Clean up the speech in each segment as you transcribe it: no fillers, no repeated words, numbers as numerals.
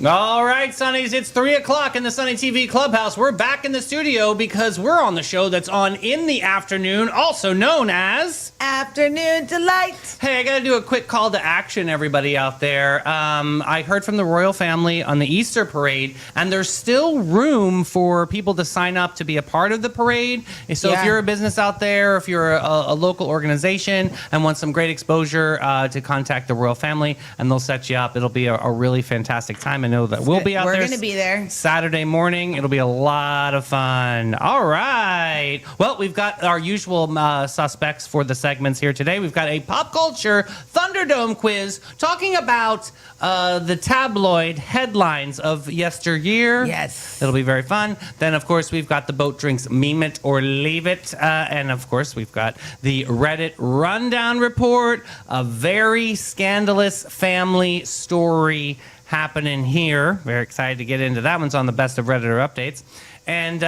All right, Sonnies, it's 3 o'clock in the Sunny TV Clubhouse. We're back in the studio because we're on the show that's on in the afternoon, also known as... Afternoon Delight. Hey, I got to do a quick call to action, everybody out there. I heard from the royal family on the Easter parade, and there's still room for people to sign up to be a part of the parade. So if you're a business out there, if you're a local organization and want some great exposure, to contact the royal family, and they'll set you up. It'll be a really fantastic time. I know that we'll be out there. We're going to be there Saturday morning. It'll be a lot of fun. All right. Well, we've got our usual suspects for the segments here today. We've got a pop culture Thunderdome quiz talking about the tabloid headlines of yesteryear. Yes. It'll be very fun. Then, of course, we've got the Boat Drinks Meme It or Leave It. And, of course, we've got the Reddit Rundown Report, a very scandalous family story happening here. Very excited to get into that. One's on the Best of Redditor updates. And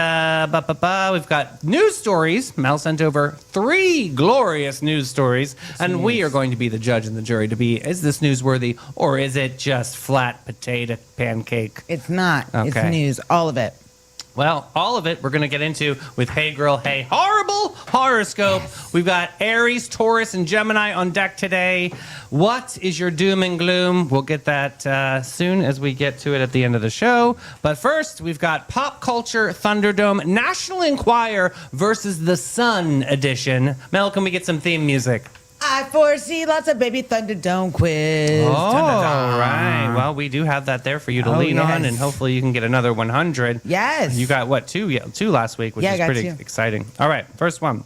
we've got news stories. Mel sent over 3 glorious news stories. And we are going to be the judge and the jury to be, is this newsworthy or is it just flat potato pancake? It's not. Okay. It's news. All of it. Well, all of it we're going to get into with Hey Girl, Hey Horrible Horoscope. Yes. We've got Aries, Taurus, and Gemini on deck today. What is your doom and gloom? We'll get that soon as we get to it at the end of the show. But first, we've got Pop Culture Thunderdome National Enquirer versus the Sun edition. Mel, can we get some theme music? I foresee lots of baby Thunderdome quiz. Oh, all right. Well, we do have that there for you to lean on, and hopefully you can get another 100. Yes. You got, what, 2? Yeah, 2 last week, which is pretty exciting. All right, first one.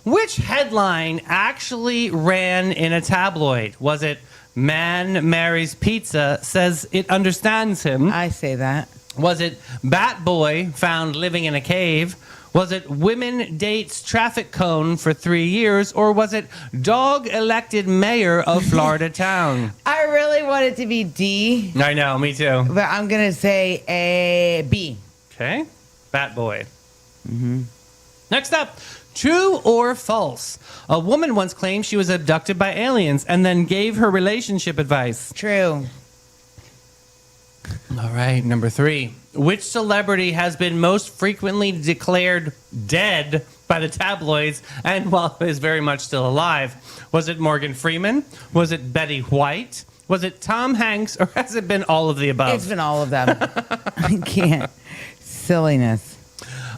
Which headline actually ran in a tabloid? Was it Man Marries Pizza, Says It Understands Him? I say that. Was it Bat Boy Found Living in a Cave? Was it Women Dates Traffic Cone for 3 years? Or was it Dog Elected Mayor of Florida Town? I really want it to be D. I know, me too. But I'm going to say a B. Okay. Bat Boy. Mm-hmm. Next up, true or false? A woman once claimed she was abducted by aliens and then gave her relationship advice. True. All right, number 3. Which celebrity has been most frequently declared dead by the tabloids and is very much still alive? Was it Morgan Freeman? Was it Betty White? Was it Tom Hanks? Or has it been all of the above? It's been all of them. I can't. Silliness.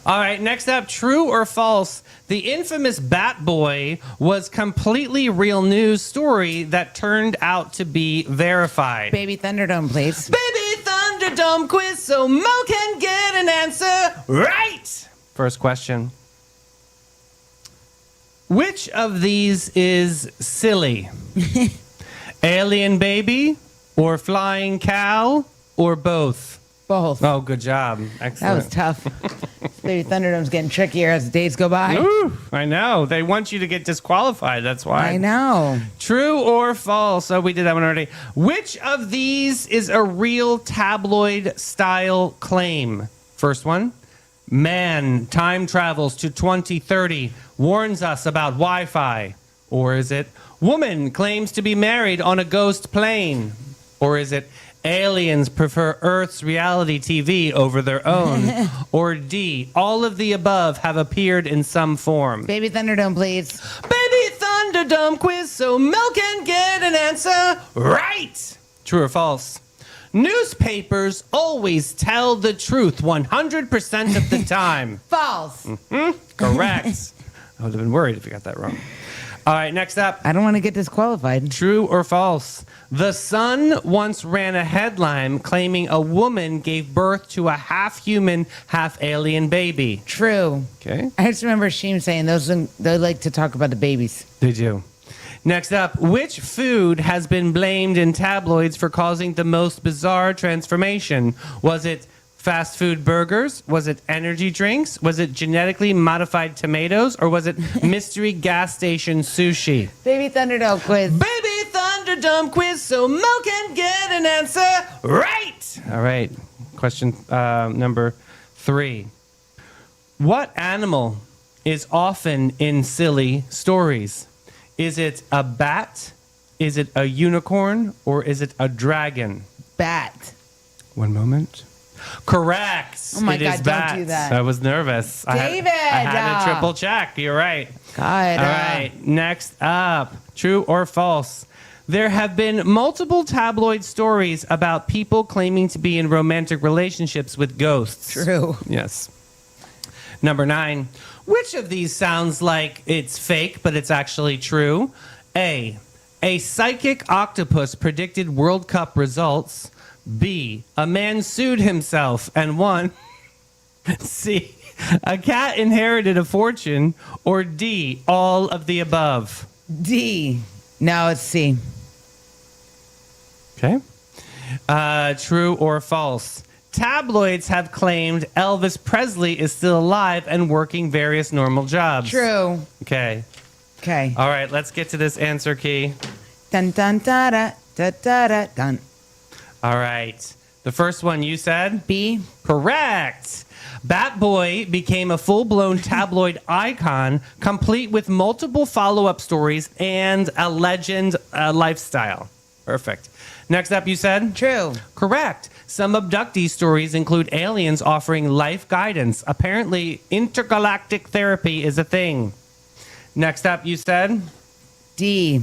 All right, next up, true or false? The infamous Bat Boy was completely real news story that turned out to be verified. Baby Thunderdome, please. Baby Thunderdome quiz so Mo can get an answer right. First question. Which of these is silly? Alien baby or flying cow or both? Both. Oh, good job. Excellent. That was tough. Baby Thunderdome's getting trickier as the days go by. Ooh, I know. They want you to get disqualified. That's why. I know. True or false? Oh, we did that one already. Which of these is a real tabloid-style claim? First one. Man time travels to 2030, warns us about Wi-Fi. Or is it woman claims to be married on a ghost plane? Or is it aliens prefer Earth's reality TV over their own? Or D, all of the above have appeared in some form? Baby Thunderdome, please. Baby Thunderdome quiz so Mel can get an answer right. True or false? Newspapers always tell the truth 100% of the time. False. Correct. I would have been worried if you got that wrong. All right, next up. I don't want to get disqualified. True or false? The Sun once ran a headline claiming a woman gave birth to a half-human, half-alien baby. True. Okay. I just remember Sheem saying they like to talk about the babies. They do. Next up, which food has been blamed in tabloids for causing the most bizarre transformation? Was it fast food burgers? Was it energy drinks? Was it genetically modified tomatoes? Or was it mystery gas station sushi? Baby Thunderdome quiz. Baby Thunderdome quiz so Mo can get an answer right. All right. Question number 3. What animal is often in silly stories? Is it a bat? Is it a unicorn? Or is it a dragon? Bat. One moment. Correct. Oh my It is God, don't bats. do that. I was nervous. David! I had to triple check. You're right. God. All right. Next up, true or false? There have been multiple tabloid stories about people claiming to be in romantic relationships with ghosts. True. Yes. Number 9. Which of these sounds like it's fake, but it's actually true? A psychic octopus predicted World Cup results. B, a man sued himself and won. C, a cat inherited a fortune. Or D, all of the above. D. No, it's C. Okay. True or false? Tabloids have claimed Elvis Presley is still alive and working various normal jobs. True. Okay. Okay. All right, let's get to this answer key. Dun dun da da da da da dun. All right. The first one you said? B. Correct. Bat Boy became a full-blown tabloid icon, complete with multiple follow-up stories and a legend lifestyle. Perfect. Next up, you said? True. Correct. Some abductee stories include aliens offering life guidance. Apparently, intergalactic therapy is a thing. Next up, you said? D.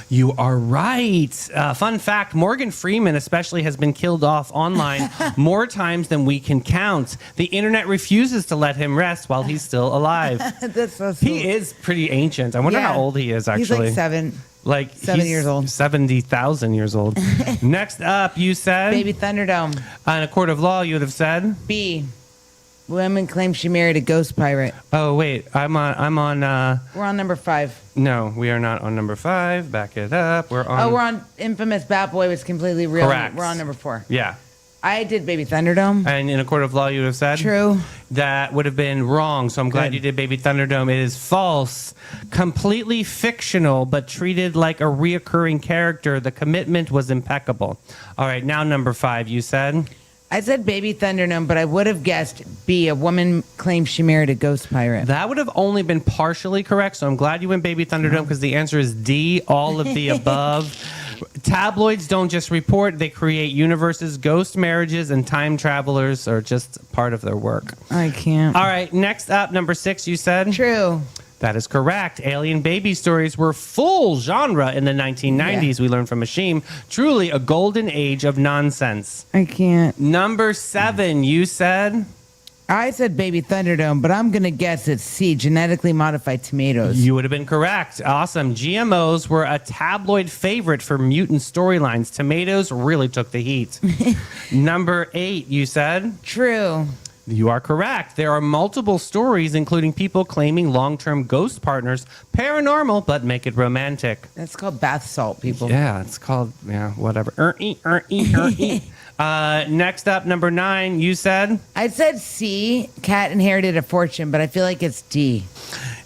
You are right. Fun fact, Morgan Freeman especially has been killed off online more times than we can count. The internet refuses to let him rest while he's still alive. That's so sweet. He is pretty ancient. I wonder Yeah. how old he is, actually. He's like 7. Like 7 he's years old. 70,000 years old. Next up, you said? Baby Thunderdome. In a court of law, you would have said? B. Woman claims she married a ghost pirate. Oh, wait. I'm on, We're on number 5. no, we are not on number 5. Back it up. We're on. We're on Infamous Bat Boy was completely real. Correct. We're on number 4. Yeah. I did Baby Thunderdome. And in a court of law, you would have said? True. That would have been wrong. So I'm glad Good. you did Baby Thunderdome. It is false. Completely fictional, but treated like a reoccurring character. The commitment was impeccable. All right, now number 5, you said? I said Baby Thunderdome, but I would have guessed B. A woman claims she married a ghost pirate. That would have only been partially correct. So I'm glad you went Baby Thunderdome because the answer is D, all of the above. Tabloids don't just report, they create universes. Ghost marriages and time travelers are just part of their work. I can't. All right, next up, number 6, you said? True. That is correct. Alien baby stories were full genre in the 1990s, we learned from Ashim. Truly a golden age of nonsense. I can't. Number 7, you said? I said Baby Thunderdome, but I'm going to guess it's C. Genetically modified tomatoes. You would have been correct. Awesome. GMOs were a tabloid favorite for mutant storylines. Tomatoes really took the heat. Number 8, you said? True. You are correct. There are multiple stories, including people claiming long-term ghost partners. Paranormal, but make it romantic. That's called bath salt, people. Yeah, it's called, whatever. Next up, number 9, you said? I said C. Cat inherited a fortune, but I feel like it's D.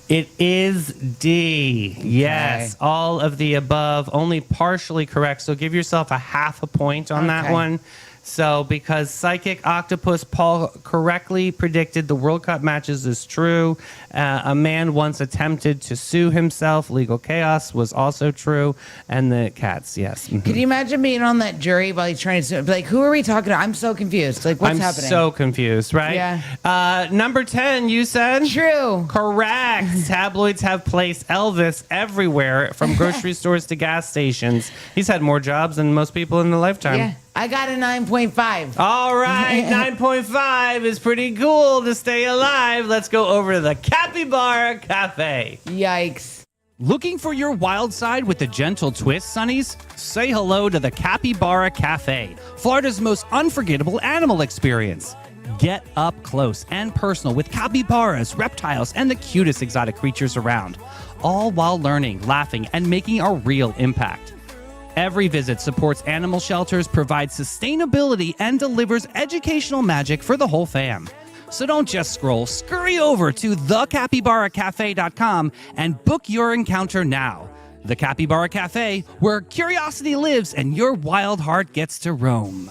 It is D. Yes, all of the above, only partially correct. So give yourself a half a point on that Okay. one. So because Psychic Octopus Paul correctly predicted the World Cup matches is true. A man once attempted to sue himself. Legal chaos was also true. And the cats, yes. Mhm. Could you imagine being on that jury while he's trying to sue? Like, who are we talking to? I'm so confused. Like, what's I'm happening? so confused, right? Yeah. Number 10, you said? True. Correct. Tabloids have placed Elvis everywhere, from grocery stores to gas stations. He's had more jobs than most people in a lifetime. Yeah. I got a 9.5. All right, 9.5 is pretty cool to stay alive. Let's go over to the Capybara Cafe. Yikes. Looking for your wild side with a gentle twist, Sonnies? Say hello to the Capybara Cafe, Florida's most unforgettable animal experience. Get up close and personal with capybaras, reptiles, and the cutest exotic creatures around, all while learning, laughing, and making a real impact. Every visit supports animal shelters, provides sustainability, and delivers educational magic for the whole fam. So don't just scroll, scurry over to thecapybaracafe.com and book your encounter now. The Capybara Cafe, where curiosity lives and your wild heart gets to roam.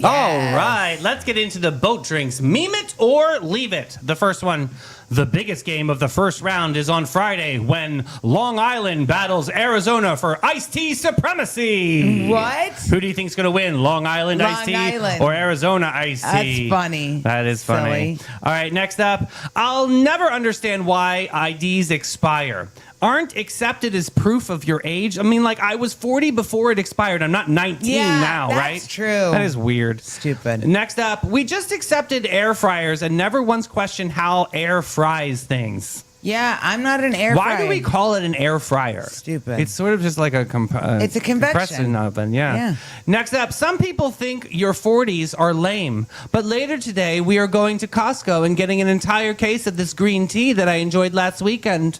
All right, let's get into the boat drinks. Meme it or leave it. The first one, the biggest game of the first round is on Friday when Long Island battles Arizona for iced tea supremacy. What? Who do you think's going to win, Long Island Long iced tea Island. or Arizona iced tea? That's funny. That is funny. Silly. All right, next up, I'll never understand why IDs expire. Aren't accepted as proof of your age. I mean, like, I was 40 before it expired. I'm not 19 Yeah, now, that's right? true. That is weird. Stupid. Next up, we just accepted air fryers and never once questioned how air fries things. Yeah, I'm not an air Why fryer. do we call it an air fryer? Stupid. It's sort of just like a It's a convection. compression oven. Yeah. Yeah. Next up, some people think your 40s are lame, but later today we are going to Costco and getting an entire case of this green tea that I enjoyed last weekend.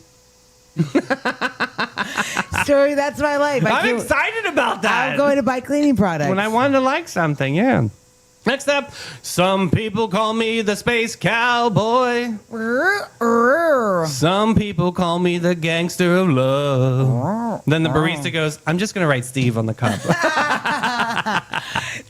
Story, that's my life. I'm excited about that. I'm going to buy cleaning products. When I wanted to like something, yeah. Next up, some people call me the space cowboy. Some people call me the gangster of love. Then the barista goes, I'm just going to write Steve on the cup.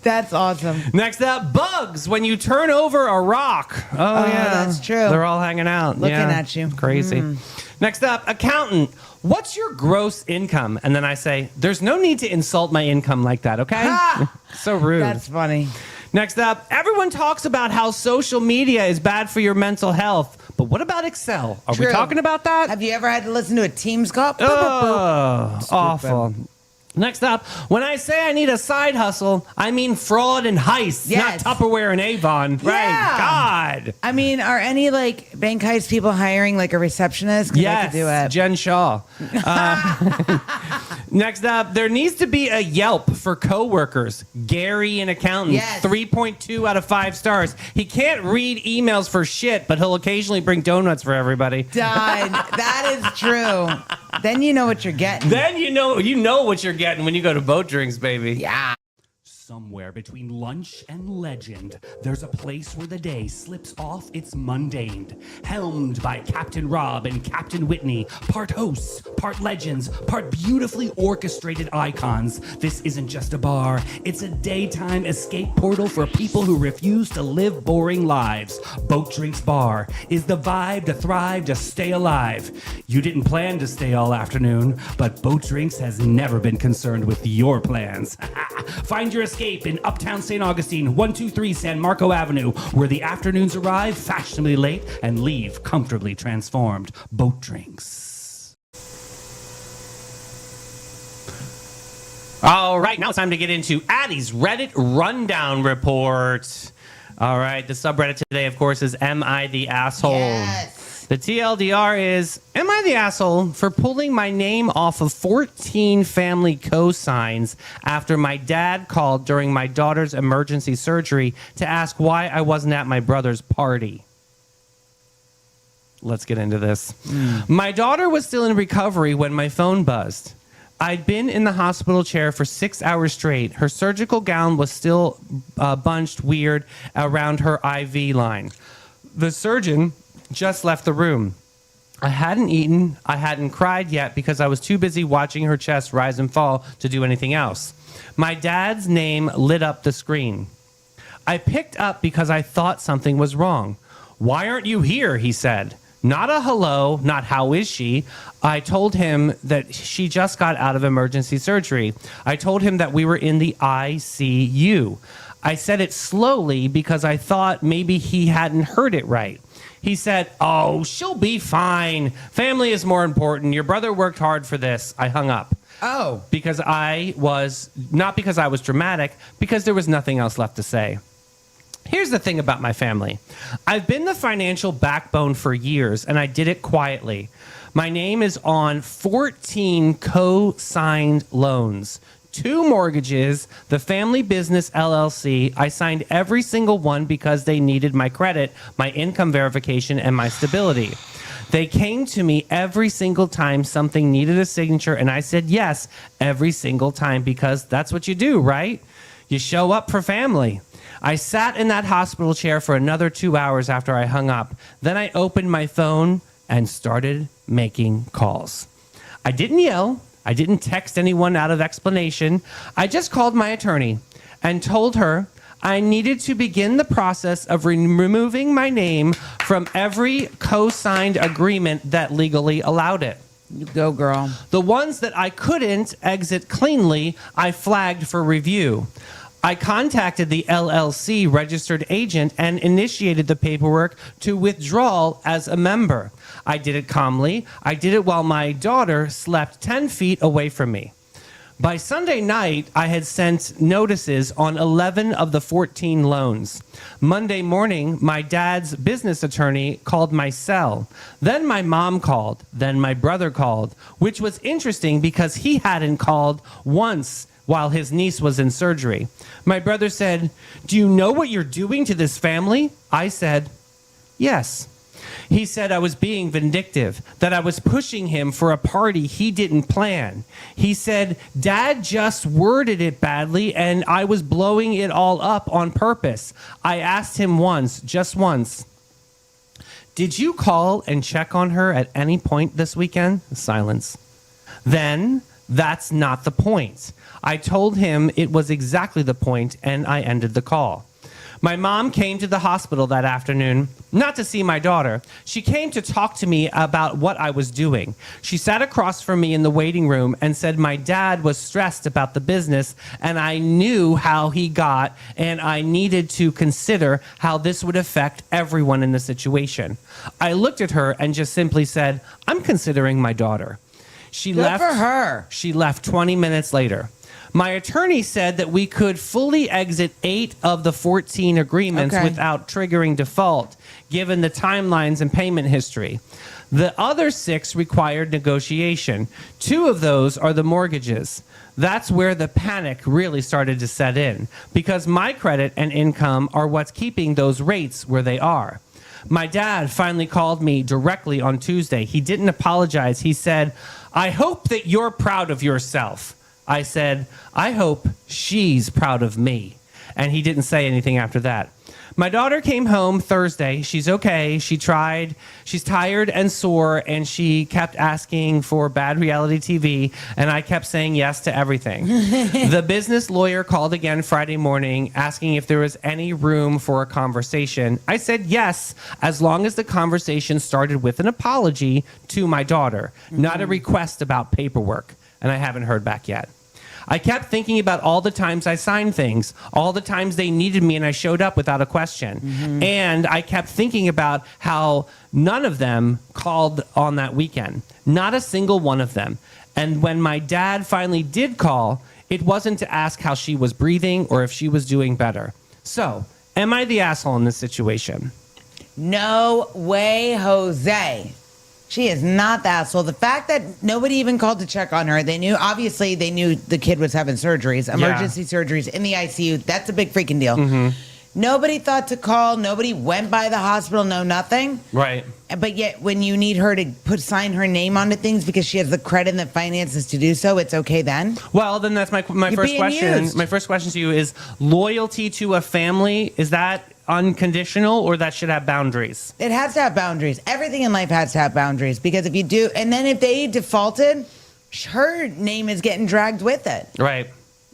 That's awesome. Next up, bugs when you turn over a rock. Oh, yeah. that's true. They're all hanging out. Looking Yeah. at you. Crazy. Next up, accountant. What's your gross income? And then I say, there's no need to insult my income like that, okay? Ha! So rude. That's funny. Next up, everyone talks about how social media is bad for your mental health. But what about Excel? Are we True. talking about that? Have you ever had to listen to a Teams call? Oh, awful. Next up, when I say I need a side hustle, I mean fraud and heist, Yes. not Tupperware and Avon. Yeah. Right. God. I mean, are any like bank heist people hiring like a receptionist? 'Cause I Yes, could do it. Jen Shaw. Next up, there needs to be a Yelp for coworkers. Gary, an accountant, Yes. 3.2 out of 5 stars. He can't read emails for shit, but he'll occasionally bring donuts for everybody. Done. That is true. Then you know what you're getting. Then you know what you're getting when you go to Boat Drinks, baby. Yeah. Somewhere between lunch and legend, there's a place where the day slips off its mundane. Helmed by Captain Rob and Captain Whitney, part hosts, part legends, part beautifully orchestrated icons. This isn't just a bar, it's a daytime escape portal for people who refuse to live boring lives. Boat Drinks Bar is the vibe to thrive, to stay alive. You didn't plan to stay all afternoon, but Boat Drinks has never been concerned with your plans. Find your escape in Uptown St. Augustine, 123 San Marco Avenue, where the afternoons arrive fashionably late and leave comfortably transformed. Boat Drinks. All right, now it's time to get into Addie's Reddit Rundown Report. All right, the subreddit today, of course, is Am I the Asshole? Yes. The TLDR is, am I the asshole for pulling my name off of 14 family cosigns after my dad called during my daughter's emergency surgery to ask why I wasn't at my brother's party? Let's get into this. My daughter was still in recovery when my phone buzzed. I'd been in the hospital chair for 6 hours straight. Her surgical gown was still bunched weird around her IV line. The surgeon just left the room. I hadn't eaten, I hadn't cried yet because I was too busy watching her chest rise and fall to do anything else. My dad's name lit up the screen. I picked up because I thought something was wrong. Why aren't you here? He said. Not a hello, not how is she. I told him that she just got out of emergency surgery. I told him that we were in the ICU. I said it slowly because I thought maybe he hadn't heard it right. He said, oh, she'll be fine. Family is more important. Your brother worked hard for this. I hung up. Oh. Because not because I was dramatic, because there was nothing else left to say. Here's the thing about my family. I've been the financial backbone for years, and I did it quietly. My name is on 14 co-signed loans. 2 mortgages, the family business LLC. I signed every single one because they needed my credit, my income verification, and my stability. They came to me every single time something needed a signature, and I said yes every single time because that's what you do, right? You show up for family. I sat in that hospital chair for another 2 hours after I hung up. Then I opened my phone and started making calls. I didn't yell. I didn't text anyone out of explanation. I just called my attorney and told her I needed to begin the process of removing my name from every co-signed agreement that legally allowed it. You go, girl. The ones that I couldn't exit cleanly, I flagged for review. I contacted the LLC registered agent and initiated the paperwork to withdraw as a member. I did it calmly. I did it while my daughter slept 10 feet away from me. By Sunday night, I had sent notices on 11 of the 14 loans. Monday morning, my dad's business attorney called my cell. Then my mom called. Then my brother called, which was interesting because he hadn't called once while his niece was in surgery. My brother said, "Do you know what you're doing to this family?" I said, "Yes." He said I was being vindictive, that I was pushing him for a party he didn't plan. He said, "Dad just worded it badly and I was blowing it all up on purpose." I asked him once, just once, "Did you call and check on her at any point this weekend?" Silence. Then, "That's not the point." I told him it was exactly the point and I ended the call. My mom came to the hospital that afternoon, not to see my daughter. She came to talk to me about what I was doing. She sat across from me in the waiting room and said my dad was stressed about the business and I knew how he got and I needed to consider how this would affect everyone in the situation. I looked at her and just simply said, "I'm considering my daughter." She Good left. for her. She left 20 minutes later. My attorney said that we could fully exit 8 of the 14 agreements Okay. without triggering default, given the timelines and payment history. The other 6 required negotiation. 2 of those are the mortgages. That's where the panic really started to set in, because my credit and income are what's keeping those rates where they are. My dad finally called me directly on Tuesday. He didn't apologize. He said, "I hope that you're proud of yourself." I said, "I hope she's proud of me." And he didn't say anything after that. My daughter came home Thursday. She's okay. She tried. She's tired and sore, and she kept asking for bad reality TV, and I kept saying yes to everything. The business lawyer called again Friday morning asking if there was any room for a conversation. I said yes, as long as the conversation started with an apology to my daughter, not a request about paperwork, and I haven't heard back yet. I kept thinking about all the times I signed things, all the times they needed me and I showed up without a question. And I kept thinking about how none of them called on that weekend. Not a single one of them. And when my dad finally did call, it wasn't to ask how she was breathing or if she was doing better. So, am I the asshole in this situation? No way, Jose. She is not the asshole. The fact that nobody even called to check on her, they knew the kid was having surgeries, emergency surgeries in the ICU. That's a big freaking deal. Nobody thought to call. Nobody went by the hospital. No, nothing. Right. But yet, when you need her to sign her name onto things because she has the credit and the finances to do so, it's okay then? Well, then that's my You're first being question. used. My first question to you is loyalty to a family, is that unconditional or that should have boundaries? It has to have boundaries. Everything in life has to have boundaries because if you do, and then if they defaulted, her name is getting dragged with it. Right.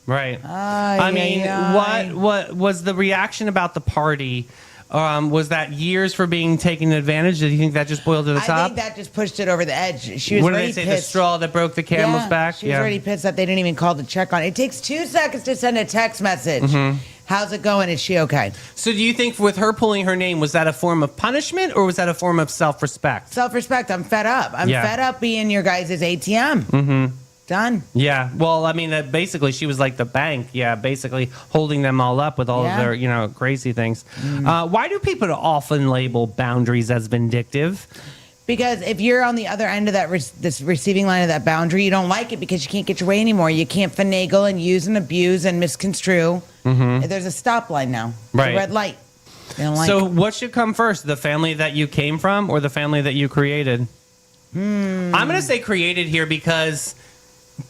Right. I mean, ay. what was the reaction about the party? Was that years for being taken advantage? Do you think that just boiled to the I think think that just pushed it over the edge. She was what did already they say? pissed. The straw that broke the camel's back? She was already pissed that they didn't even call to check on it. It takes 2 seconds to send a text message. How's it going? Is she okay? So do you think with her pulling her name, was that a form of punishment or was that a form of self-respect? Self-respect. I'm fed up. I'm fed up being your guys' ATM. Done. Yeah. Well, I mean, basically, she was like the bank. Yeah, basically holding them all up with all of their, crazy things. Why do people often label boundaries as vindictive? Because if you're on the other end of that this receiving line of that boundary, you don't like it because you can't get your way anymore. You can't finagle and use and abuse and misconstrue. There's a stop line now. Right. It's a red light. They don't like So it. what should come first, the family that you came from or the family that you created? I'm going to say created here because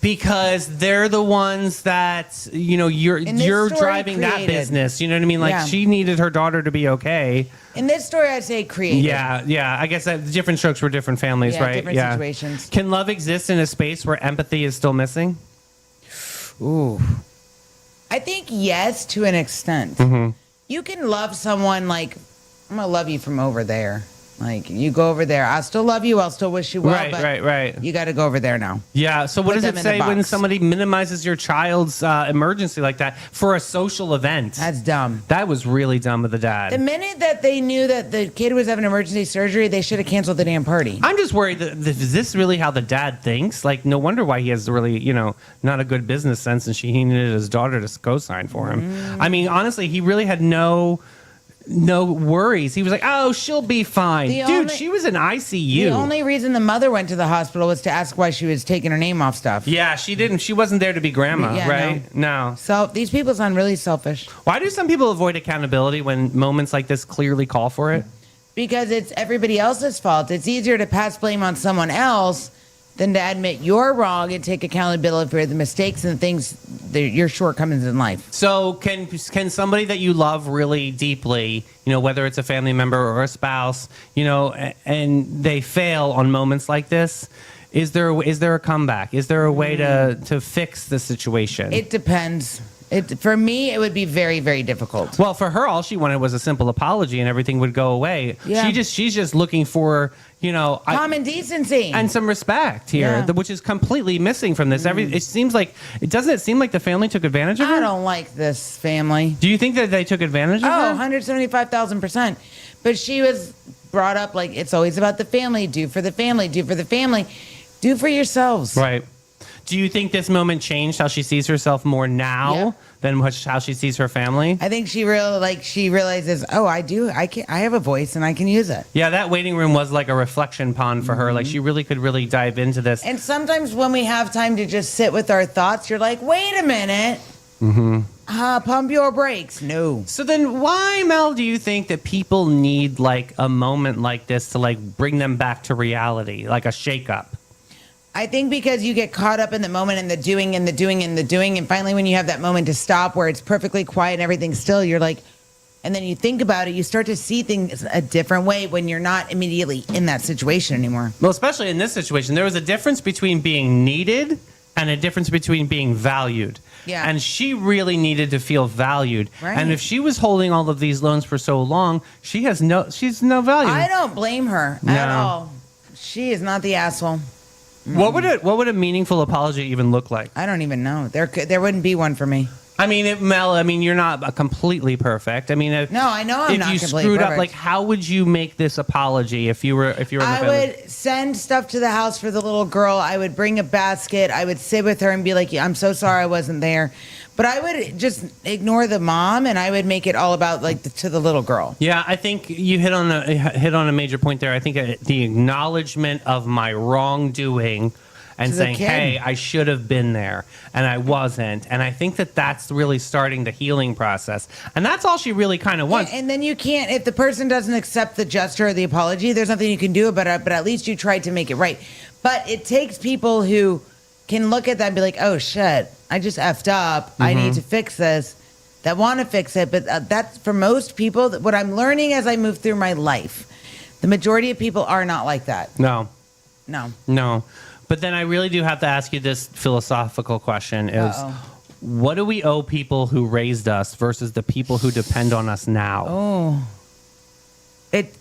they're the ones that, you're story, driving that created. business. You know what I mean? Like she needed her daughter to be okay. In this story, I'd say created. Yeah. I guess that different strokes for different families, Yeah, right? different situations. Can love exist in a space where empathy is still missing? Ooh. I think yes, to an extent. You can love someone like, I'm going to love you from over there. Like, you go over there. I'll still love you. I'll still wish you well. Right, but right. You got to go over there now. Yeah. So what Put does them it in the say when box. somebody minimizes your child's emergency like that for a social event? That's dumb. That was really dumb of the dad. The minute that they knew that the kid was having emergency surgery, they should have canceled the damn party. I'm just worried that is this really how the dad thinks? Like, no wonder why he has really, not a good business sense, and he needed his daughter to co-sign for him. I mean, honestly, he really had no worries. He was like, "Oh, she'll be fine." Dude, she was in ICU. The only reason the mother went to the hospital was to ask why she was taking her name off stuff. Yeah, she didn't. She wasn't there to be grandma, Yeah, right? No. So these people sound really selfish Why do some people avoid accountability when moments like this clearly call for it? because it's everybody else's fault. It's easier to pass blame on someone else than to admit you're wrong and take accountability for the mistakes and things, your shortcomings in life. So can somebody that you love really deeply, whether it's a family member or a spouse, and they fail on moments like this, is there a comeback? Is there a way to fix the situation? It depends. For me, it would be very, very difficult. Well, for her, all she wanted was a simple apology and everything would go away. Yeah. She's just looking for, Common decency. and some respect here, Yeah. which is completely missing from this. Doesn't it seem like the family took advantage of her? I don't like this family. Do you think that they took advantage of Oh, her? 175,000%. But she was brought up like it's always about the family. Do for the family. Do for the family. Do for yourselves. Right. Do you think this moment changed how she sees herself more now Yeah. than how she sees her family? I think she realizes, oh, I have a voice and I can use it. Yeah, that waiting room was like a reflection pond for her. Like she really could really dive into this. And sometimes when we have time to just sit with our thoughts, you're like, wait a minute. Pump your brakes. No. So then why, Mel, do you think that people need like a moment like this to like bring them back to reality, like a shakeup? I think because you get caught up in the moment and the doing and the doing and the doing. And finally, when you have that moment to stop where it's perfectly quiet and everything's still, you're like, and then you think about it, you start to see things a different way when you're not immediately in that situation anymore. Well, especially in this situation, there was a difference between being needed and a difference between being valued. Yeah. And she really needed to feel valued. Right. And if she was holding all of these loans for so long, she's no value. I don't blame her at No. all. She is not the asshole. What would a meaningful apology even look like? I don't even know. There wouldn't be one for me. I mean, Mel, you're not completely perfect. I mean, No, I know I'm if not you completely screwed up, perfect. like, how would you make this apology if you were in the I family? would send stuff to the house for the little girl. I would bring a basket. I would sit with her and be like, I'm so sorry I wasn't there. But I would just ignore the mom and I would make it all about like to the little girl. Yeah, I think you hit on a major point there. I think the acknowledgement of my wrongdoing and To the saying, kid. hey, I should have been there and I wasn't. And I think that that's really starting the healing process. And that's all she really kind of wants. And then you can't, if the person doesn't accept the gesture or the apology, there's nothing you can do about it, but at least you tried to make it right. But it takes people who can look at that and be like, oh shit, I just effed up. I need to fix this, that want to fix it. But that's for most people, what I'm learning as I move through my life, the majority of people are not like that. No. No. But then I really do have to ask you this philosophical question is, what do we owe people who raised us versus the people who depend on us now?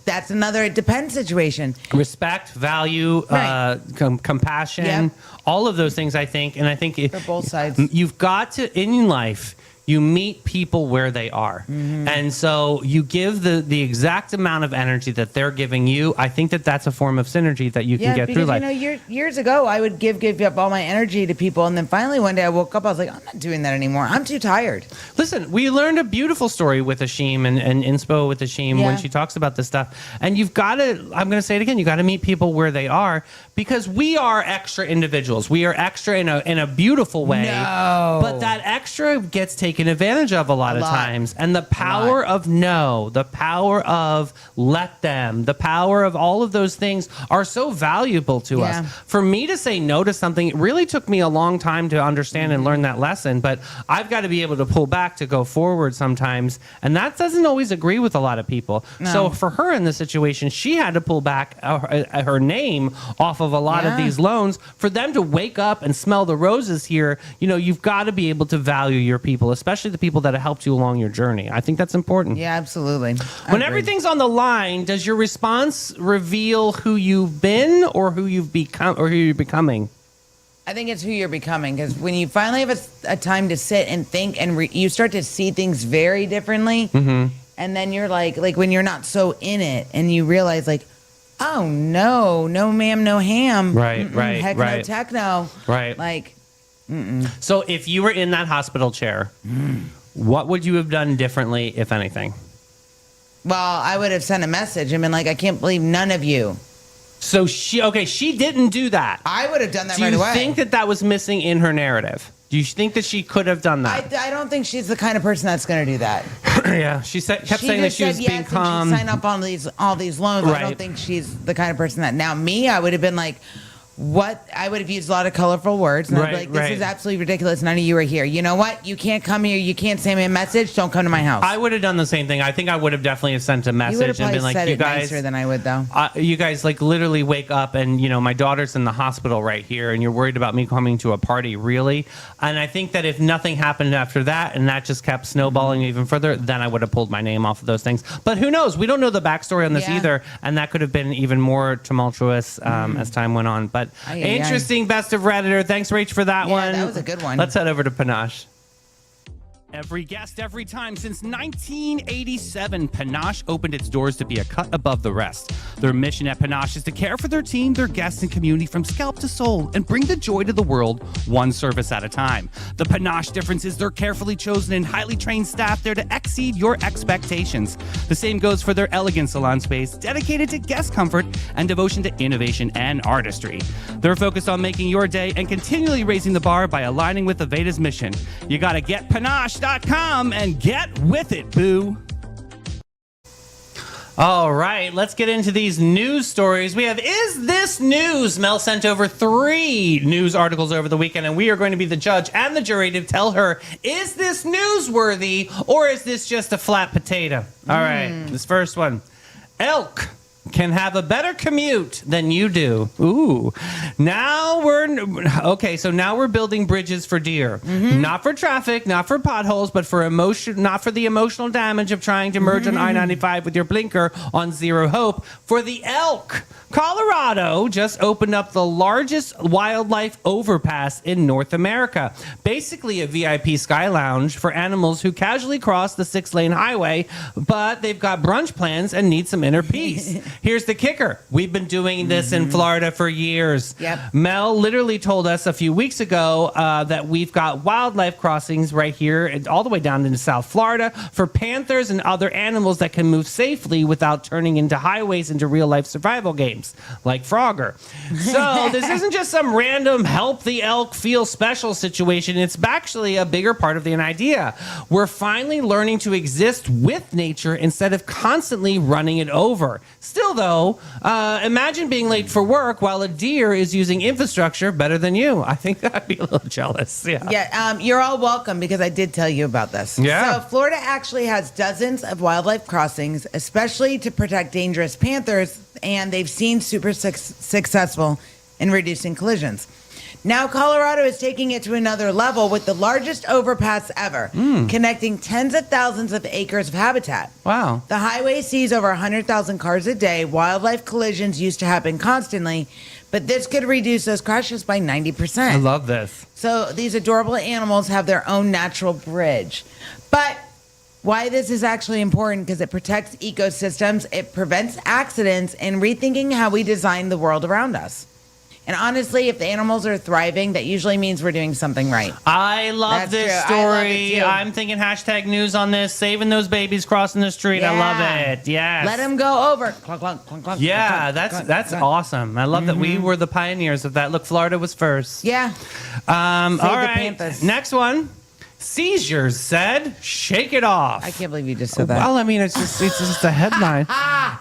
That's another it depends situation. Respect, value, Right. compassion, Yep. all of those things, I think. And I think For both sides. you've got to, in life, you meet people where they are. And so you give the exact amount of energy that they're giving you. I think that that's a form of synergy that you can get through life. Years ago, I would give up all my energy to people, and then finally one day I woke up, I was like, I'm not doing that anymore. I'm too tired. Listen, we learned a beautiful story with Ashim and inspo with Ashim Yeah. when she talks about this stuff. And you've got to, I'm going to say it again, you got to meet people where they are because we are extra individuals. We are extra in a beautiful way. No. But that extra gets taken advantage of a lot of lot. times. And the power of no, the power of let them, the power of all of those things are so valuable to Yeah. us. For me to say no to something, it really took me a long time to understand and learn that lesson. But I've got to be able to pull back to go forward sometimes. And that doesn't always agree with a lot of people. No. So for her in this situation, she had to pull back her name off of a lot of Yeah. these loans for them to wake up and smell the roses here. You know, you've got to be able to value your people, especially especially the people that have helped you along your journey. I think that's important. Yeah, absolutely. When Agreed. everything's on the line, does your response reveal who you've been or who you've become or who you're becoming? I think it's who you're becoming, because when you finally have a time to sit and think and you start to see things very differently, and then you're like when you're not so in it and you realize like, oh no ma'am, no ham, Right, heck right. no techno, Right. like So if you were in that hospital chair, what would you have done differently, if anything? well, I would have sent a message and been like, I can't believe none of you. So she didn't do that. I would have done that Do right you away. think that was missing in her narrative? Do you think that she could have done that? I don't think she's the kind of person that's going to do that. Yeah, she kept saying that just she was said being yes calm. and she signed up on all these loans. I Right. don't think she's the kind of person that. Now me, I would have been like, what? I would have used a lot of colorful words, and I'd be Right, like, this right. is absolutely ridiculous. None of you are here. You know what? You can't come here. You can't send me a message. Don't come to my house. I would have done the same thing. I think I would have definitely have sent a you would have message and probably been like, said "You it guys, nicer than I would, though. you guys like literally wake up and my daughter's in the hospital right here, and you're worried about me coming to a party, really?" And I think that if nothing happened after that, and that just kept snowballing even further, then I would have pulled my name off of those things. But who knows? We don't know the backstory on this Yeah. either, and that could have been even more tumultuous as time went on. But Ay, ay, ay. interesting, best of Redditor. Thanks, Rach, for that Yeah, one. that was a good one. Let's head over to Panache. Every guest, every time. Since 1987, Panache opened its doors to be a cut above the rest. Their mission at Panache is to care for their team, their guests, and community from scalp to soul and bring the joy to the world one service at a time. The Panache difference is their carefully chosen and highly trained staff there to exceed your expectations. The same goes for their elegant salon space, dedicated to guest comfort and devotion to innovation and artistry. They're focused on making your day and continually raising the bar by aligning with Aveda's mission. You gotta get Panache.com and get with it, boo. All right, let's get into these news stories. We have Is This News? Mel sent over 3 news articles over the weekend, and we are going to be the judge and the jury to tell her, is this newsworthy or is this just a flat potato? All right, this first one. Elk can have a better commute than you do. Ooh. Now we're building bridges for deer. Not for traffic, not for potholes, but for not for the emotional damage of trying to merge on I-95 with your blinker on Zero Hope. For the elk. Colorado just opened up the largest wildlife overpass in North America. Basically a VIP sky lounge for animals who casually cross the 6-lane highway, but they've got brunch plans and need some inner peace. Here's the kicker. We've been doing this in Florida for years. Yep. Mel literally told us a few weeks ago that we've got wildlife crossings right here and all the way down into South Florida for panthers and other animals that can move safely without turning into highways into real-life survival games, like Frogger. So this isn't just some random help the elk feel special situation. It's actually a bigger part of the idea. We're finally learning to exist with nature instead of constantly running it over. Still, though, imagine being late for work while a deer is using infrastructure better than you. I think I'd be a little jealous. Yeah. Yeah, you're all welcome because I did tell you about this. Yeah. So Florida actually has dozens of wildlife crossings, especially to protect dangerous panthers, and they've seen super successful in reducing collisions. Now Colorado is taking it to another level with the largest overpass ever, connecting tens of thousands of acres of habitat. Wow. The highway sees over 100,000 cars a day. Wildlife collisions used to happen constantly, but this could reduce those crashes by 90%. I love this. So these adorable animals have their own natural bridge. But why this is actually important, because it protects ecosystems, it prevents accidents, and rethinking how we design the world around us. And honestly, if the animals are thriving, that usually means we're doing something right. I love That's this true. I love story. it too. I'm thinking hashtag news on this, saving those babies crossing the street. I love Yeah. it. Yes. Let them go over. Clunk, clunk, clunk, clunk, Yeah, clunk, that's clunk, that's clunk. awesome. I love that we were the pioneers of that. Look, Florida was first. Yeah. All Save the right. Panthers. Next one. Seizures said, shake it off. I can't believe you just said that. Well, I mean, it's just a headline.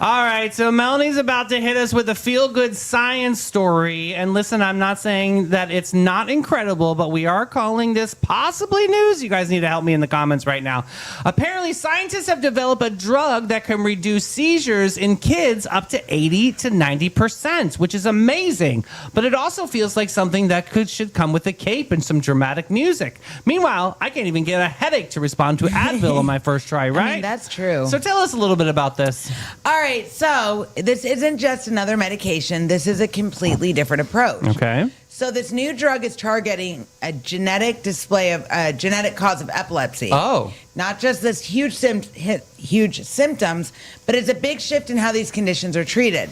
All right, so Melanie's about to hit us with a feel-good science story. And listen, I'm not saying that it's not incredible, but we are calling this possibly news. You guys need to help me in the comments right now. Apparently, scientists have developed a drug that can reduce seizures in kids up to 80 to 90%, which is amazing. But it also feels like something that should come with a cape and some dramatic music. Meanwhile, I can't even get a headache to respond to Advil on my first try, right? I mean, that's true. So tell us a little bit about this. All right, so this isn't just another medication. This is a completely different approach. Okay. So this new drug is targeting a genetic display of a genetic cause of epilepsy. Oh. Not just this huge symptoms, but it's a big shift in how these conditions are treated.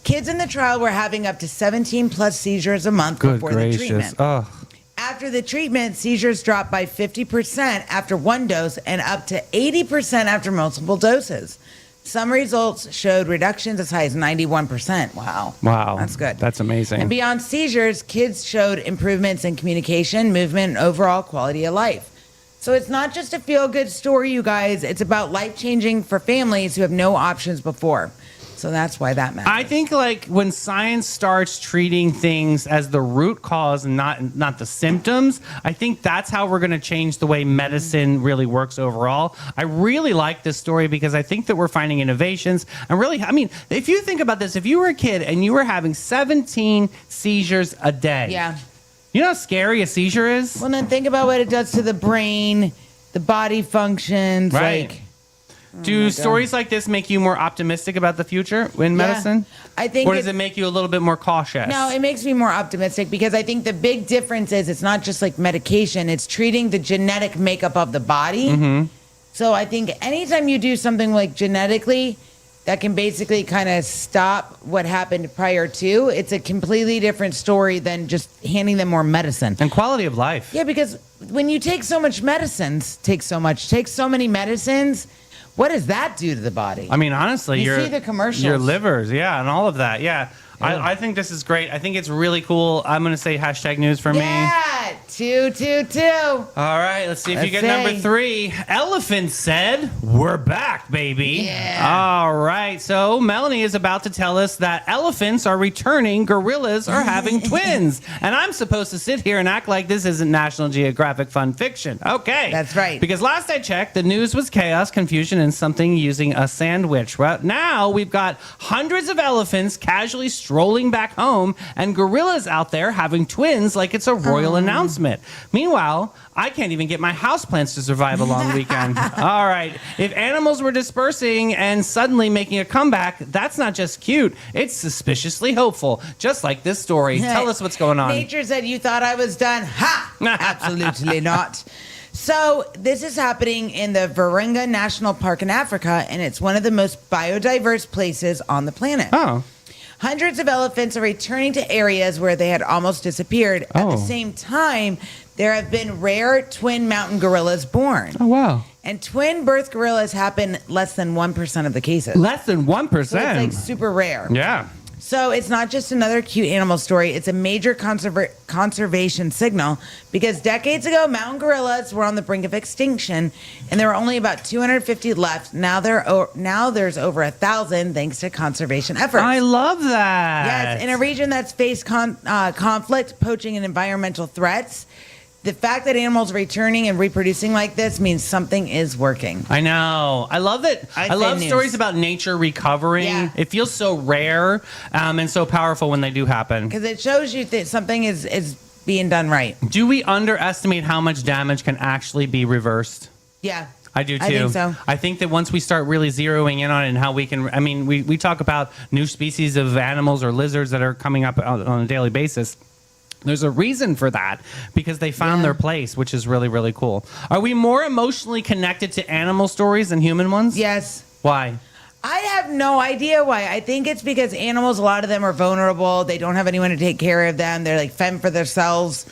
Kids in the trial were having up to 17 plus seizures a month before the treatment. Oh. After the treatment, seizures dropped by 50% after one dose and up to 80% after multiple doses. Some results showed reductions as high as 91%. Wow. That's good. That's amazing. And beyond seizures, kids showed improvements in communication, movement, and overall quality of life. So it's not just a feel-good story, you guys. It's about life-changing for families who have no options before. So that's why that matters. I think like when science starts treating things as the root cause and not the symptoms, I think that's how we're going to change the way medicine really works overall. I really like this story because I think that we're finding innovations. And really, I mean, if you think about this, if you were a kid and you were having 17 seizures a day. Yeah. You know how scary a seizure is? Well, then think about what it does to the brain, the body functions. Right. Like, Do stories like this make you more optimistic about the future in medicine? I think Or does it make you a little bit more cautious? No, it makes me more optimistic because I think the big difference is it's not just like medication, it's treating the genetic makeup of the body. Mm-hmm. So I think anytime you do something like genetically that can basically kind of stop what happened prior to, it's a completely different story than just handing them more medicine. And quality of life. Yeah, because when you take so many medicines, what does that do to the body? I mean, honestly, You see the commercials. your livers, yeah, and all of that, yeah. I think this is great. I think it's really cool. I'm going to say hashtag news for me. Yeah, 222. All right, let's see if you Let's get number see. 3. Elephant said, "We're back, baby." Yeah. All right, so Melanie is about to tell us that elephants are returning, gorillas are having twins. And I'm supposed to sit here and act like this isn't National Geographic fun fiction. Okay. That's right. Because last I checked, the news was chaos, confusion, and something using a sandwich. Well, now we've got hundreds of elephants casually strolling back home and gorillas out there having twins like it's a royal announcement. Meanwhile, I can't even get my houseplants to survive a long weekend. All right. If animals were dispersing and suddenly making a comeback, that's not just cute. It's suspiciously hopeful, just like this story. Tell us what's going on. Nature said you thought I was done. Ha! Absolutely not. So this is happening in the Virunga National Park in Africa, and it's one of the most biodiverse places on the planet. Oh. Hundreds of elephants are returning to areas where they had almost disappeared. At Oh. the same time, there have been rare twin mountain gorillas born. Oh, wow. And twin birth gorillas happen less than 1% of the cases. Less than 1%. So it's like super rare. Yeah. So it's not just another cute animal story. It's a major conservation signal because decades ago, mountain gorillas were on the brink of extinction, and there were only about 250 left. Now there's over 1,000 thanks to conservation efforts. I love that. Yes, in a region that's faced conflict, poaching, and environmental threats. The fact that animals are returning and reproducing like this means something is working. I know. I love it. I love news. stories about nature recovering. Yeah. It feels so rare and so powerful when they do happen. Because it shows you that something is being done right. Do we underestimate how much damage can actually be reversed? Yeah. I do too. I think so. I think that once we start really zeroing in on it and how we can, I mean, we talk about new species of animals or lizards that are coming up on a daily basis. There's a reason for that because they found their place, which is really, really cool. Are we more emotionally connected to animal stories than human ones? Yes. Why? I have no idea why. I think it's because animals, a lot of them are vulnerable. They don't have anyone to take care of them. They're like fend for themselves.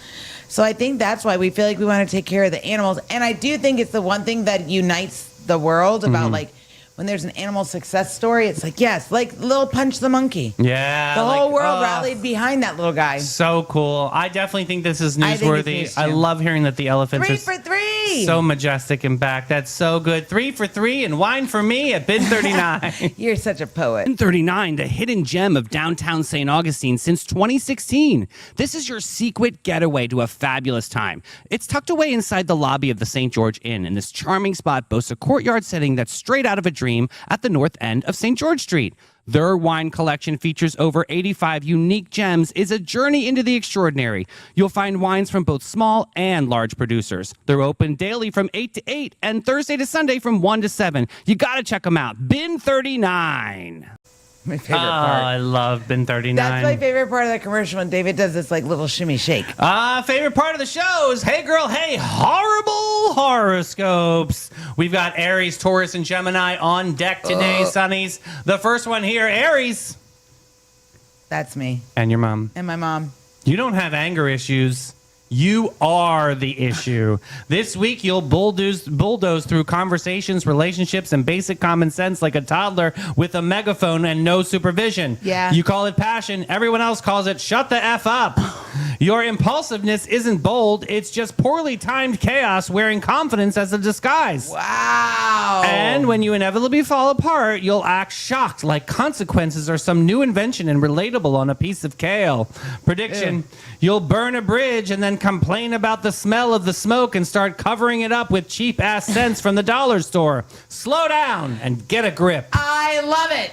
So I think that's why we feel like we want to take care of the animals. And I do think it's the one thing that unites the world about like when there's an animal success story, it's like, yes, like Little Punch the Monkey. Yeah. The whole world rallied behind that little guy. So cool. I definitely think this is I think newsworthy. it's news, I too. love hearing that the elephants 3 are for 3. so majestic and back. That's so good. 3 for 3 and wine for me at Bin 39. You're such a poet. 39, the hidden gem of downtown St. Augustine since 2016. This is your secret getaway to a fabulous time. It's tucked away inside the lobby of the St. George Inn, and this charming spot boasts a courtyard setting that's straight out of a dream at the north end of St. George Street. Their wine collection features over 85 unique gems, is a journey into the extraordinary. You'll find wines from both small and large producers. They're open daily from 8 to 8 and Thursday to Sunday from 1 to 7. You got to check them out. Bin 39. My favorite Oh, part. I love Bin 39. That's my favorite part of that commercial when David does this like little shimmy shake. Favorite part of the show is Hey Girl, Hey Horrible Horoscopes. We've got Aries, Taurus, and Gemini on deck today, Sunnies. The first one here, Aries. That's me And your mom. and my mom. You don't have anger issues. You are the issue. This week, you'll bulldoze through conversations, relationships, and basic common sense like a toddler with a megaphone and no supervision. Yeah. You call it passion. Everyone else calls it shut the F up. Your impulsiveness isn't bold. It's just poorly timed chaos wearing confidence as a disguise. Wow. And when you inevitably fall apart, you'll act shocked like consequences are some new invention and relatable on a piece of kale. Prediction, you'll burn a bridge and then complain about the smell of the smoke and start covering it up with cheap-ass scents from the dollar store. Slow down and get a grip. I love it.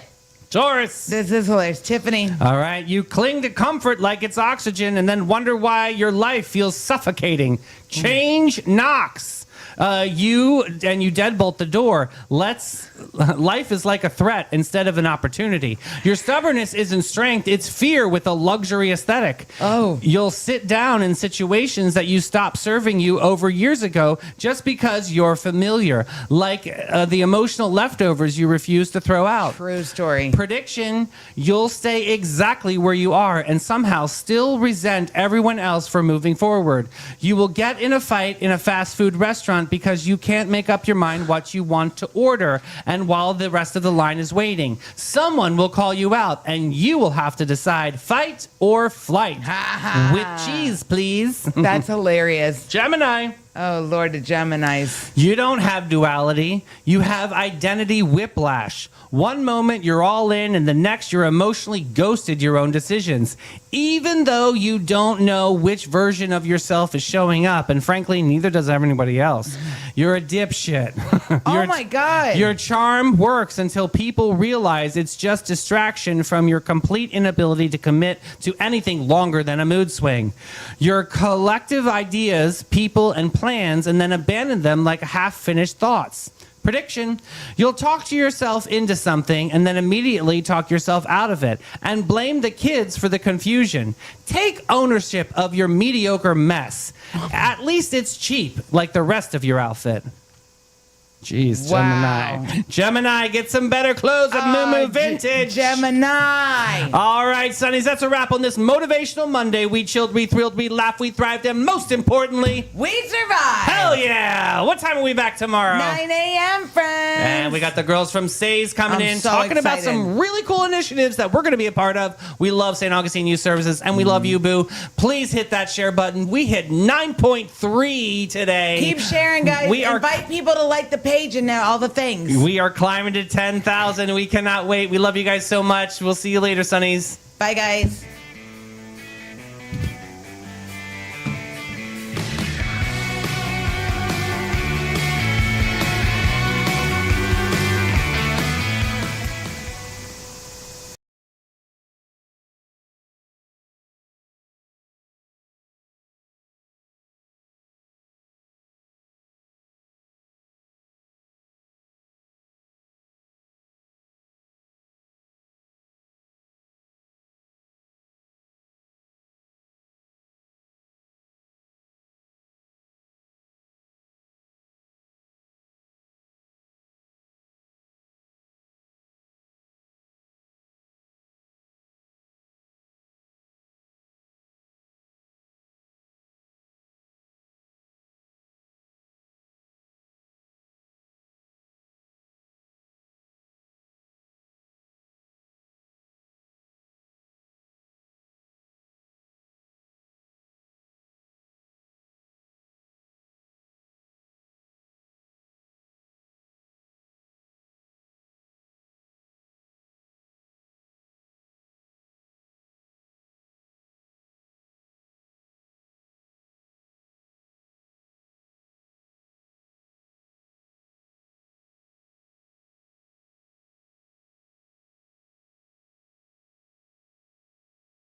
Taurus. This is hilarious. Tiffany. All right, you cling to comfort like it's oxygen and then wonder why your life feels suffocating. Change knocks. You deadbolt the door. Life is like a threat instead of an opportunity. Your stubbornness isn't strength, it's fear with a luxury aesthetic. Oh. You'll sit down in situations that you stopped serving you over years ago just because you're familiar, like the emotional leftovers you refuse to throw out. True story. Prediction, you'll stay exactly where you are and somehow still resent everyone else for moving forward. You will get in a fight in a fast food restaurant because you can't make up your mind what you want to order, and while the rest of the line is waiting, someone will call you out and you will have to decide fight or flight. With cheese, please. That's hilarious. Gemini. Oh, Lord, the Geminis. You don't have duality. You have identity whiplash. One moment you're all in, and the next you're emotionally ghosted your own decisions. Even though you don't know which version of yourself is showing up, and frankly, neither does anybody else. You're a dipshit. Oh, my God. Your charm works until people realize it's just distraction from your complete inability to commit to anything longer than a mood swing. Your collective ideas, people, and plans, and then abandon them like half-finished thoughts. Prediction, you'll talk to yourself into something and then immediately talk yourself out of it and blame the kids for the confusion. Take ownership of your mediocre mess. At least it's cheap, like the rest of your outfit. Jeez, Wow. Gemini. Gemini, get some better clothes at Moo Vintage. Gemini. All right, Sonnies, that's a wrap on this motivational Monday. We chilled, we thrilled, we laughed, we thrived, and most importantly, We survived. hell yeah! What time are we back tomorrow? 9 a.m., friends. And we got the girls from Says coming I'm in, so talking about excited. some really cool initiatives that we're going to be a part of. We love St. Augustine Youth Services, and we love you, Boo. Please hit that share button. We hit 9.3 today. Keep sharing, guys. We are Invite people to like the page and now all the things. we are climbing to 10,000. We cannot wait. We love you guys so much. We'll see you later, Sonnies. Bye, guys.